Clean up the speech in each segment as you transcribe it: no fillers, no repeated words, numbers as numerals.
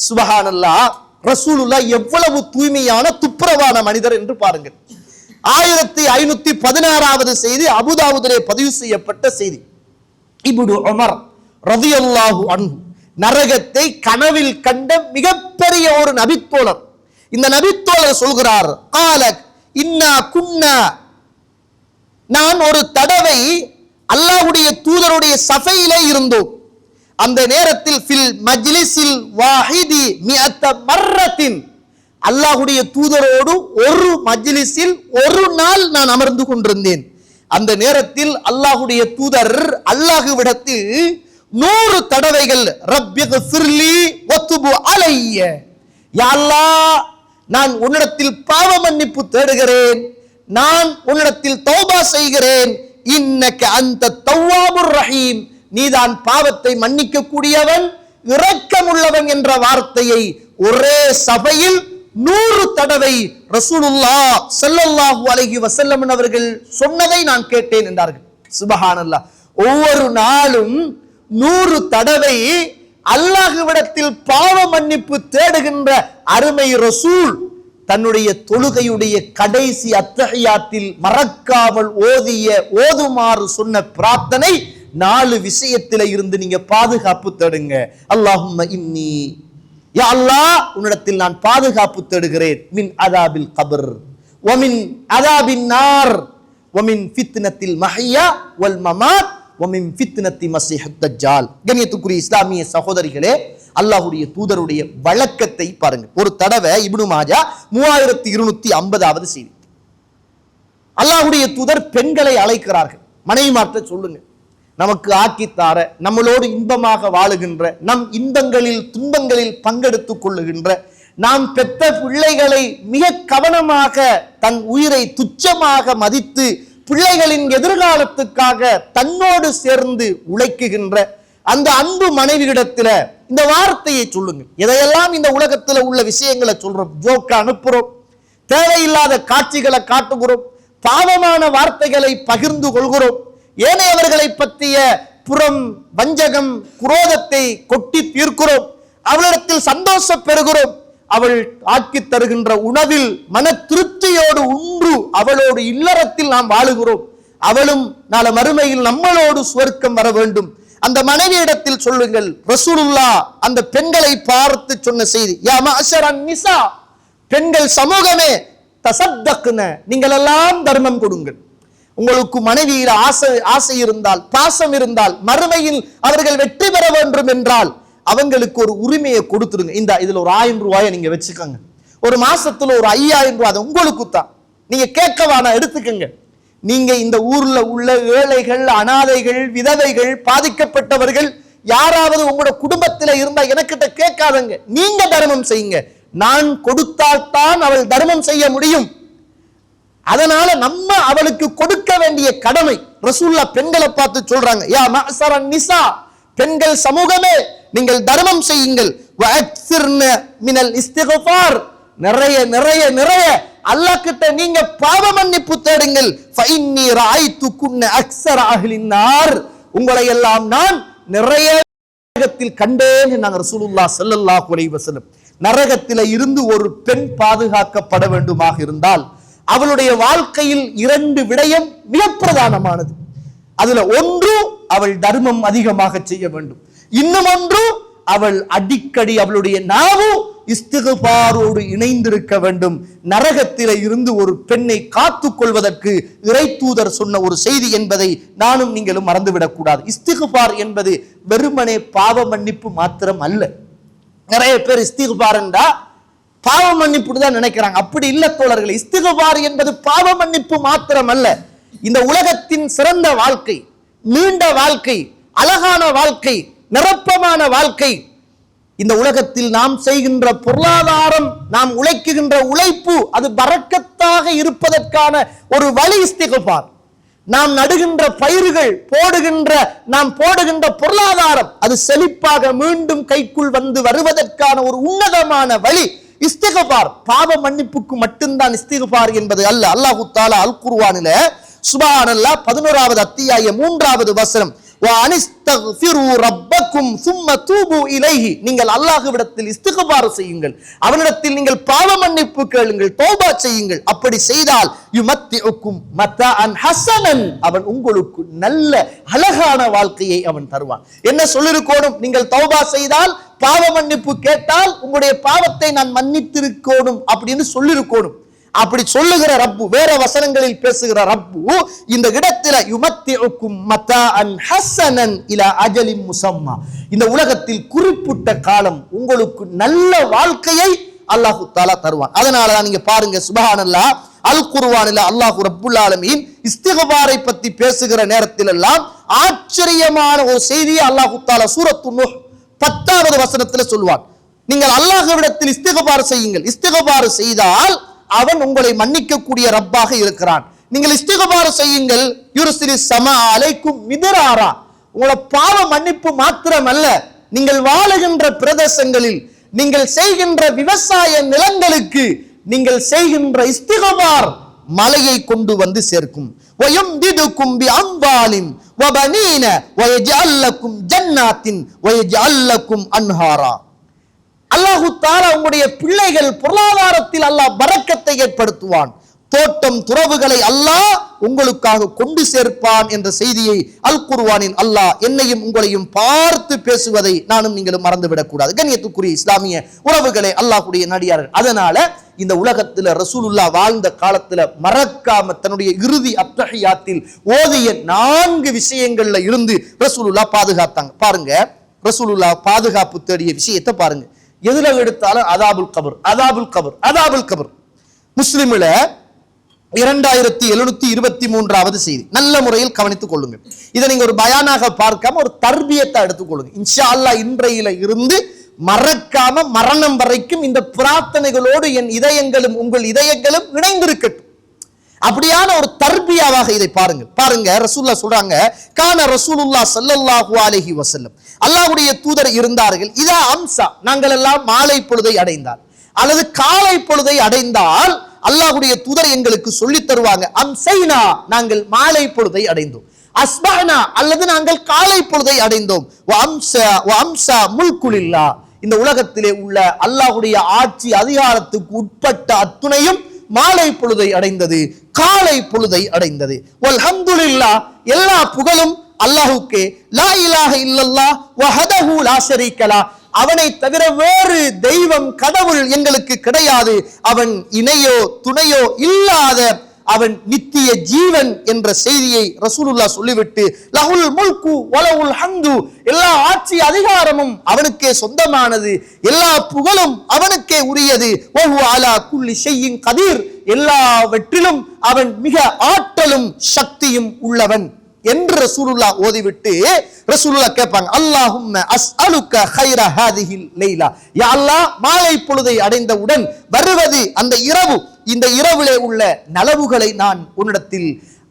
சுப்ஹானல்லாஹ், ரசூலுல்லாஹ் எவ்வளவு தூய்மையான துப்புரவான மனிதர் என்று பாருங்கள். 1516வது செய்தி அபூதாவுதிலே பதிவு செய்யப்பட்ட செய்தி. இப்னு உமர் ரலியல்லாஹு அன்ஹு நரகத்தை கனவில் கண்ட மிகப்பெரிய ஒரு நபித்தோழர். இந்த நபித்தோழர் சொல்கிறார், கால இன்னா குன்னா, நான் ஒரு தடவை அல்லாஹ்வுடைய தூதருடைய சஃபையிலே இருந்தோம். அந்த நேரத்தில் ஃபில் மஜ்லிஸில் வாஹிதி மிஅத்த மர்ரத்தின், அல்லாஹ்வுடைய தூதரோடு ஒரு மஜ்லிஸில் ஒரு நாள் நான் அமர்ந்து கொண்டிருந்தேன். அந்த நேரத்தில் அல்லாஹ்வுடைய தூதர் அல்லாஹ்விடத்தில் 100 தடவைகள் ரப்பிக்ஃபிர்லி வதுபு அலைய, யா அல்லாஹ், நான் உன்னிடத்தில் பாவ மன்னிப்பு தேடுகிறேன், நான் உன்னிடத்தில் தௌபா செய்கிறேன், இன்னக அன்த தவ்வாபுர் ரஹீம், நீதான் பாவத்தை மன்னிக்க கூடியவன், இரக்கமுள்ளவன் என்ற வார்த்தையை ஒரே சபையில் 100 தடவை ரசூலுல்லாஹ் ஸல்லல்லாஹு அலைஹி வஸல்லம் அவர்கள் சொன்னதை நான் கேட்டேன் என்றார்கள். சுப்ஹானல்லாஹ், ஒவ்வொரு நாளும் 100 தடவை அல்லாஹ்விடத்தில் பாவ மன்னிப்பு தேடுகின்ற அருமை ரசூல் தன்னுடைய தொழுகையுடைய கடைசி அத்தஹியாத்தில் மறக்காமல் ஓதுமாறு சொன்ன பிரார்த்தனை 4 விஷயத்தில இருந்து நீங்க பாதுகாப்பு தேடுங்க. அல்லாஹும்ம இன்னி, யா அல்லாஹ், உன்னிடத்தில் நான் பாதுகாப்பு தேடுகிறேன், மின் அதாபில் கபர் வ மின் அதாபின் நார் வ மின் ஃபித்னத்தில் மஹ்யா வல் மமாத் வ மின் ஃபித்னத்தி மஸீஹத் தஜ்ஜால். கண்ணியத்துக்குரிய இஸ்லாமிய சகோதரிகளே, அல்லாஹ்வுடைய தூதருடைய வழக்கத்தை பாருங்க. ஒரு தடவை இப்னு மாஜா 3250வது செய்தி, அல்லாஹ்வுடைய தூதர் பெண்களை அழைக்கிறார்கள். மனைவிமார்ட்ட சொல்லுங்க, நமக்கு ஆக்கித்தார, நம்மளோடு இன்பமாக வாழுகின்ற, நம் இன்பங்களில் துன்பங்களில் பங்கெடுத்துக் கொள்ளுகின்ற, நாம் பெற்ற பிள்ளைகளை மிக கவனமாக தன் உயிரை துச்சமாக மதித்து பிள்ளைகளின் எதிர்காலத்துக்காக தன்னோடு சேர்ந்து உழைக்குகின்ற அந்த அன்பு மனைவியிடத்துல இந்த வார்த்தையை சொல்லுங்க. எதையெல்லாம் இந்த உலகத்துல உள்ள விஷயங்களை சொல்றோம், ஜோக்க அனுப்புறோம், தேவையில்லாத காட்சிகளை காட்டுகிறோம், பாவமான வார்த்தைகளை பகிர்ந்து கொள்கிறோம், ஏனையவர்களை பற்றிய புறம் வஞ்சகம் குரோதத்தை கொட்டி தீர்க்கிறோம், அவளிடத்தில் சந்தோஷம் பெறுகிறோம், அவள் ஆக்கி தருகின்ற உணவில் மன திருப்தியோடு உண்டு அவளோடு இல்லறத்தில் நாம் வாழுகிறோம், அவளும் நாள மறுமையில் நம்மளோடு சுவர்க்கம் வர வேண்டும். அந்த மனைவியிடத்தில் சொல்லுங்கள். ரசூலுல்லாஹ் அந்த பெண்களை பார்த்து சொன்ன செய்தி, யா மஅஷரன் நிசா, பெண்கள் சமூகமே, தசத்தக்ன, நீங்கள் எல்லாம் தர்மம் கொடுங்கள். உங்களுக்கு மனைவியில் ஆசை இருந்தால், பாசம் இருந்தால், மறுமையில் அவர்கள் வெற்றி பெற வேண்டும் என்றால் அவங்களுக்கு ஒரு உரிமையை கொடுத்துருங்க. இந்த இதுல ஒரு 1000 ரூபாயை நீங்க வச்சுக்கோங்க, ஒரு மாசத்துல ஒரு 5000 ரூபாய், அது உங்களுக்கு தான், நீங்க கேட்கவானா எடுத்துக்கங்க. நீங்க இந்த ஊர்ல உள்ள ஏழைகள், அனாதைகள், விதவைகள், பாதிக்கப்பட்டவர்கள் யாராவது உங்களோட குடும்பத்தில் இருந்தா எனக்கிட்ட கேட்காதங்க, நீங்க தர்மம் செய்யுங்க. நான் கொடுத்தால்தான் அவள் தர்மம் செய்ய முடியும். அதனால நம்ம அவளுக்கு கொடுக்க வேண்டிய கடமை. ரசூலுல்லாஹ் பெண்களை பார்த்து சொல்றாங்க, யா மஅஸரன் நிசா, பெண்கள் சமூகமே, நீங்கள் தர்மம் செய்யுங்கள். வஅக்ஸிர்ன மினல் இஸ்திக்ஃபார், நிறைய நிறைய நிறைய அல்லாஹ் கிட்ட நீங்க பாவ மன்னிப்பு தேடுங்கள். ஃபஇன்னி ரஅய்துகுன்ன அக்ஸர அஹ்லின் நார், உங்களை எல்லாம் நான் நிறைய நரகத்தில் கண்டேன் நாங்க ரசூலுல்லாஹ் ஸல்லல்லாஹு அலைஹி வஸல்லம். நரகத்தில இருந்து ஒரு பெண் பாதுகாக்கப்பட வேண்டுமாக இருந்தால் அவளுடைய வாழ்க்கையில் 2 விடயம் மிக பிரதானமானது. அதுல ஒன்று, அவள் தர்மம் அதிகமாக செய்ய வேண்டும். இன்னும் ஒன்று, அவள் அடிக்கடி அவளுடைய நாவு இஸ்திக்ஃபாரோடு இணைந்திருக்க வேண்டும். நரகத்தில இருந்து ஒரு பெண்ணை காத்துக் கொள்வதற்கு இறை தூதர் சொன்ன ஒரு செய்தி என்பதை நானும் நீங்களும் மறந்துவிடக் கூடாது. இஸ்திக்ஃபார் என்பது வெறுமனே பாவ மன்னிப்பு மாத்திரம் அல்ல. நிறைய பேர் இஸ்திக்ஃபார் என்றா பாவ மன்னிப்பு தான் நினைக்கிறாங்க. அப்படி இல்ல தோழர்கள், இஸ்திக்ஃபார் என்பது பாவ மன்னிப்பு மாத்திரம் அல்ல. இந்த உலகத்தின் சிறந்த வாழ்க்கை, நீண்ட வாழ்க்கை, அழகான வாழ்க்கை, நிரப்பமான வாழ்க்கை, இந்த உலகத்தில் நாம் செய்கின்ற பொருளாதாரம், நாம் உழைக்குகின்ற உழைப்பு, அது பரக்கத்தாக இருப்பதற்கான ஒரு வழி இஸ்திக்ஃபார். நாம் நடுகின்ற பயிர்கள், நாம் போடுகின்ற பொருளாதாரம், அது செழிப்பாக மீண்டும் கைக்குள் வந்து வருவதற்கான ஒரு உன்னதமான வழி இஸ்திக்ஃபார். பாவ மன்னிப்புக்கு மட்டும்தான் இஸ்திக்ஃபார் என்பது அல்ல. அல்லாஹ் தஆலா அல் குர்ஆனில சுப்ஹானல்லாஹ் 11வது அத்தியாயம் 3வது வசனம், வ அனிஸ்தக்ஃபிரு ரப்பக்கும் சும்ம தூபு இலைஹி, நீங்கள் அல்லாஹ்விடத்தில் இஸ்திக்பார் செய்யுங்கள், அவனிடத்தில் நீங்கள் பாவ மன்னிப்பு கேளுங்கள், தௌபா செய்யுங்கள். அப்படி செய்தால் யுமத்திஉக்கும் மத்ஆன் ஹஸனன், அவன் உங்களுக்கு நல்ல அழகான வாழ்க்கையை அவன் தருவான். என்ன சொல்லிருக்கோணும்? நீங்கள் தௌபா செய்தால், பாவ மன்னிப்பு கேட்டால் உங்களுடைய பாவத்தை நான் மன்னித்திருக்கோணும் அப்படின்னு சொல்லிருக்கோணும். அப்படி சொல்லுகிற ரப்பு, வேற வசனங்களில் பேசுகிற ரப்பு இந்த இடத்துல யுமத்திஉக்கும் மத்ஆன் ஹஸனன் இலா அஜலின் முஸம்மா, இந்த உலகத்தில் குறிப்பிட்ட காலம் உங்களுக்கு நல்ல வாழ்க்கையை அல்லாஹ் தஆலா தருவான். அதனால தான் நீங்க பாருங்க, சுப்ஹானல்லாஹ், அல் குர்ஆனில் அல்லாஹ் ரப்புல் ஆலமீன் இஸ்திக்பாரை பத்தி பேசுகிற நேரத்தில் எல்லாம் ஆச்சரியமான ஒரு செய்தியை அல்லாஹ் தஆலா சூரத்து நூஹ் 10வது வசனத்துல சொல்வான். நீங்கள் அல்லாஹ்விடத்தில் இஸ்திக்பார் செய்யுங்கள், இஸ்திக்பார் செய்தால் அவன் உங்களை மன்னிக்கக்கூடிய ரப்பாக இருக்கிறான். நீங்கள் இஸ்திக்பார் செய்யுங்கள், யுர்சிலிஸ் ஸமா அலைக்கும் மிதராரா, உங்களோட பாவ மன்னிப்பு மாத்திரமல்ல, நீங்கள் வாழுகின்ற பிரதேசங்களில், நீங்கள் செய்கின்ற விவசாய நிலங்களுக்கு நீங்கள் செய்கின்ற இஸ்திக்பார் மலையை கொண்டு வந்து சேர்க்கும். வயம்திதுக்கும் பிஅம்வாலின் வபனீன வயஜஅல் லக்கும் ஜன்னாத்தின் வயஜஅல் லக்கும் அன்ஹாரா. அல்லாஹ் தஆலா உங்களுடைய பிள்ளைகள் பொருளாதாரத்தில் அல்லாஹ் பரக்கத்தை ஏற்படுத்துவான், தோட்டம் துறவுகளை அல்லாஹ் உங்களுக்காக கொண்டு சேர்ப்பான் என்ற செய்தியை அல் குர்ஆனில் அல்லாஹ் என்னையும் உங்களையும் பார்த்து பேசுவதை நானும் நீங்களும் மறந்துவிடக் கூடாது. கண்ணியத்துக்குரிய இஸ்லாமிய உறவுகளே, அல்லாஹ்வுடைய நடிகார்கள், அதனால இந்த உலகத்துல ரசூலுல்லாஹ் வாழ்ந்த காலத்துல மறக்காம தன்னுடைய இறுதி அத்தஹியாத்தில் ஓதிய 4 விஷயங்கள்ல இருந்து ரசூலுல்லாஹ் பாதுகாத்தாங்க. பாருங்க, ரசூலுல்லாஹ் பாதுகாப்பு தேடிய விஷயத்தை பாருங்க. எதுல எடுத்தாலும் அதாபுல் கபர், அதாபுல் கபர், அதாபுல் கபர். முஸ்லிம்ல 2723வது செய்தி. நல்ல முறையில் கவனித்துக் கொள்ளுங்கள். இதை நீங்க ஒரு பயானாக பார்க்காம ஒரு தர்பியத்தை எடுத்துக் கொள்ளுங்க. இன்ஷா அல்லாஹ் இன்றையில இருந்து மறக்காம மரணம் வரைக்கும் இந்த பிரார்த்தனைகளோடு என் இதயங்களும் உங்கள் இதயங்களும் இணைந்திருக்கட்டும். அப்படியான ஒரு தர்பியாவாக இதை பாருங்கள். பாருங்க, ரசூலுல்லாஹ் சொல்றாங்க, கான ரசூலுல்லாஹ் ஸல்லல்லாஹு அலைஹி வஸல்லம், அல்லாஹ்வுடைய தூதர் இருந்தார்கள், இதா அம்சா, நாங்கள் எல்லாம் மாலை பொழுதை அடைந்தால் அல்லது காலை பொழுதை அடைந்தால் அல்லாஹ்வுடைய தூதர் எங்களுக்கு சொல்லி தருவாங்க, அம்சைனா, நாங்கள் மாலை பொழுதை அடைந்தோம், அஸ்பஹனா, அல்லது நாங்கள் காலை பொழுதை அடைந்தோம், வ அம்சா முல்குலில்லாஹ், இந்த உலகத்திலே உள்ள அல்லாஹ்வுடைய ஆட்சி அதிகாரத்துக்கு உட்பட்ட அத்துணையும் மாலை பொழுதை அடைந்தது, காலை பொழுதை அடைந்தது. வல்ஹம்துலில்லாஹ், எல்லா புகழும் அல்லாஹ்வுக்கே, லா இலாஹ இல்லல்லாஹ் வஹதஹு லா ஷரீக லஹ், அவனை தவிர வேறு தெய்வம் கடவுள் எங்களுக்கு கிடையாது, அவன் இணையோ துணையோ இல்லாத அவன் நித்திய ஜீவன் என்ற செய்தியை ரசூலுல்லாஹ் சொல்லிவிட்டு, லஹுல் முல்கு வலஹுல் ஹம்து, எல்லா ஆட்சி அதிகாரமும் அவனுக்கே சொந்தமானது, எல்லா புகழும் அவனுக்கே உரியது, வஹுவ அலா குல்லி ஷைஇன் கதீர், எல்லாவற்றிலும் அவன் மிக ஆற்றலும் சக்தியும் உள்ளவன் என்று ரசூலுல்லாஹ் ஓதிவிட்டு ரசூலுல்லாஹ் கேட்பாங்க, அல்லாஹும்ம அஸ்அலுக கைர ஹாதிஹில் லைலா, யா அல்லாஹ், மாலை பொழுதை அடைந்தவுடன் வருவது அந்த இரவு, இந்த இரவிலே உள்ள நலவுகளை நான் உன்னிடத்தில்,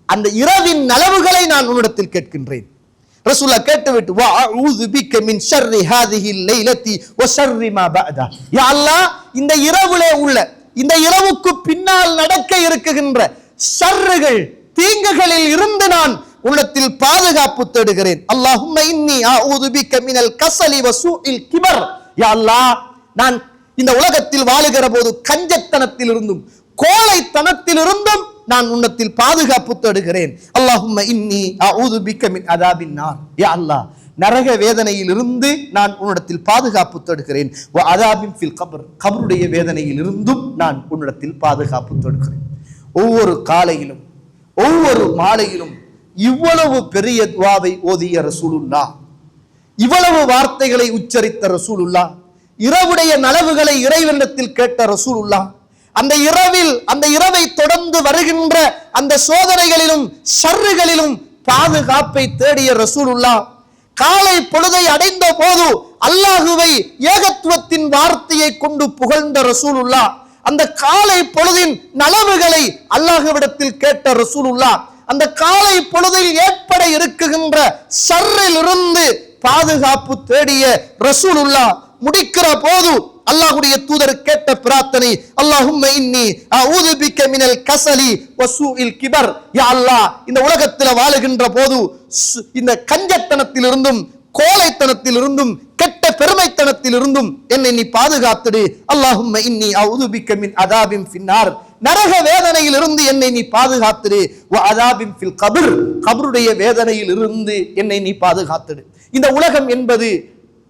அந்த இரவின் நலவுகளை நான் உன்னிடத்தில் கேட்கின்றேன். ரசூலுல்லாஹ் கேட்டுவிட்டு, வா அஊது பிக மின் ஷர்ரி ஹாதிஹில் லைலதி வ ஷர்ரி மா பஅதா, யா அல்லாஹ், இந்த இரவிலே உள்ள, இந்த இரவுக்கு பின்னால் நடக்க இருக்குகின்ற ஷர்றுகள் தீங்குகளில் இருந்து நான் உள்ளத்தில் பாதுகாப்பு தேடுகிறேன். அல்லாஹும்ம இன்னி அஊது பிக மினல் கஸலி வ சூஇல் கிபர், யா அல்லாஹ், நான் இந்த உலகத்தில் வாழுகிற போது கஞ்சத்தனத்தில் இருந்தும் கோழைத்தனத்தில் இருந்தும் நான் உன்னத்தில் பாதுகாப்பு தேடுகிறேன். அல்லாஹும்ம இன்னி அஊது பிக மின் அதாபின் நார், யா அல்லாஹ், நரக வேதனையில் இருந்து நான் உன்னிடத்தில் பாதுகாப்பு தேடுகிறேன். வ அதாபின் ஃபில் கபர், கபருடைய வேதனையில் இருந்தும் நான் உன்னிடத்தில் பாதுகாப்பு தேடுகிறேன். ஒவ்வொரு காலையிலும் ஒவ்வொரு மாலையிலும் இவ்வளவு பெரிய துஆவை ஓதிய ரசூலுல்லாஹ், இவ்வளவு வார்த்தைகளை உச்சரித்த ரசூலுல்லாஹ், இரவுடைய நலவுகளை இறைவனிடத்தில் கேட்ட ரசூலுல்லாஹ், அந்த இரவில், அந்த இரவை தொடர்ந்து வருகின்ற அந்த சோதனைகளிலும் ஷர்றுகளிலும் பாதுகாப்பை தேடிய ரசூலுல்லாஹ், காலை பொழுதை அடைந்த போது அல்லாஹுவை ஏகத்துவத்தின் வார்த்தையை கொண்டு புகழ்ந்த ரசூலுல்லாஹ், அந்த காலை பொழுதின் நலவுகளை அல்லாஹ்விடத்தில் கேட்ட ரசூலுல்லாஹ், அந்த காலை பொழுதில் ஏற்பட இருக்குகின்ற ஷர்ரில் இருந்து பாதுகாப்பு தேடிய ரசூலுல்லாஹ், முடிக்கிற போது அல்லாஹ்வுடைய தூதர் கேட்ட பிரார்த்தனை, அல்லாஹும்ம இன்னி அஊது பிக்க மினல் கஸலி வஸூஇல் கிபர். யா அல்லாஹ், இந்த உலகத்தில் வாழுகின்ற போது இந்த கஞ்சத்தனத்திலிருந்தும் கோழைத்தனத்திலிருந்தும் கெட்ட பெருமைத்தனத்திலிருந்தும் என்னை நீ பாதுகாத்துடு. அல்லாஹும்ம இன்னி அஊது பிக்க மின் அதாபின் ஃபின்னார், நரக வேதனையில் இருந்து என்னை நீ பாதுகாத்துடு. வ அதாபின் ஃபில் கப்ர், கப்ருடைய வேதனையில் இருந்து என்னை நீ பாதுகாத்துடு. இந்த உலகம் என்பது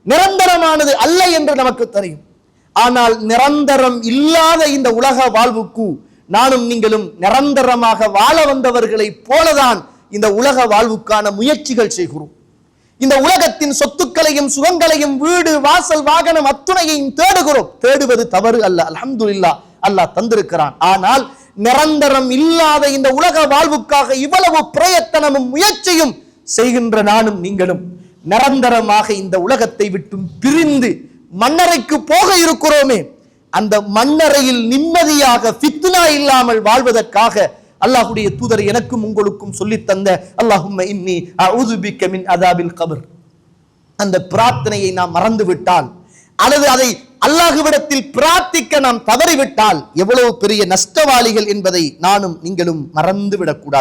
நிரந்தரமானது அல்ல என்று நமக்கு தெரியும். ஆனால் நிரந்தரம் இல்லாத இந்த உலக வாழ்வுக்கு நானும் நீங்களும் நிரந்தரமாக வாழ வந்தவர்களைப் போலதான் இந்த உலக வாழ்வுக்கான முயற்சிகள் செய்கிறோம். இந்த உலகத்தின் சொத்துக்களையும் சுகங்களையும் வீடு வாசல் வாகனம் அத்துணையையும் தேடுகிறோம். தேடுவது தவறு அல்ல, அல்ஹம்துலில்லாஹ் அல்லாஹ் தந்திருக்கிறான். ஆனால் நிரந்தரம் இல்லாத இந்த உலக வாழ்வுக்காக இவ்வளவு பிரயத்தனமும் முயற்சியும் செய்கின்ற நானும் நீங்களும் நிரந்தரமாக இந்த உலகத்தை விட்டு பிரிந்து மண்ணறைக்கு போக இருக்கிறோமே, அந்த மண்ணறையில் நிம்மதியாக ஃபித்னா இல்லாமல் வாழ்வதற்காக அல்லாஹ்வுடைய தூதர் எனக்கும் உங்களுக்கும் சொல்லித் தந்த அல்லாஹும்ம இன்னி அஊது பிக்க மின் அதாபில் கப்ர், அந்த பிரார்த்தனையை நாம் மறந்து விட்டால் அல்லது அதை அல்லாஹ்விடத்தில் பிரார்த்திக்க நாம் தவறிவிட்டால் எவ்வளவு பெரிய நஷ்டவாளிகள் என்பதை நானும் நீங்களும் மறந்து விடக்கூடாது.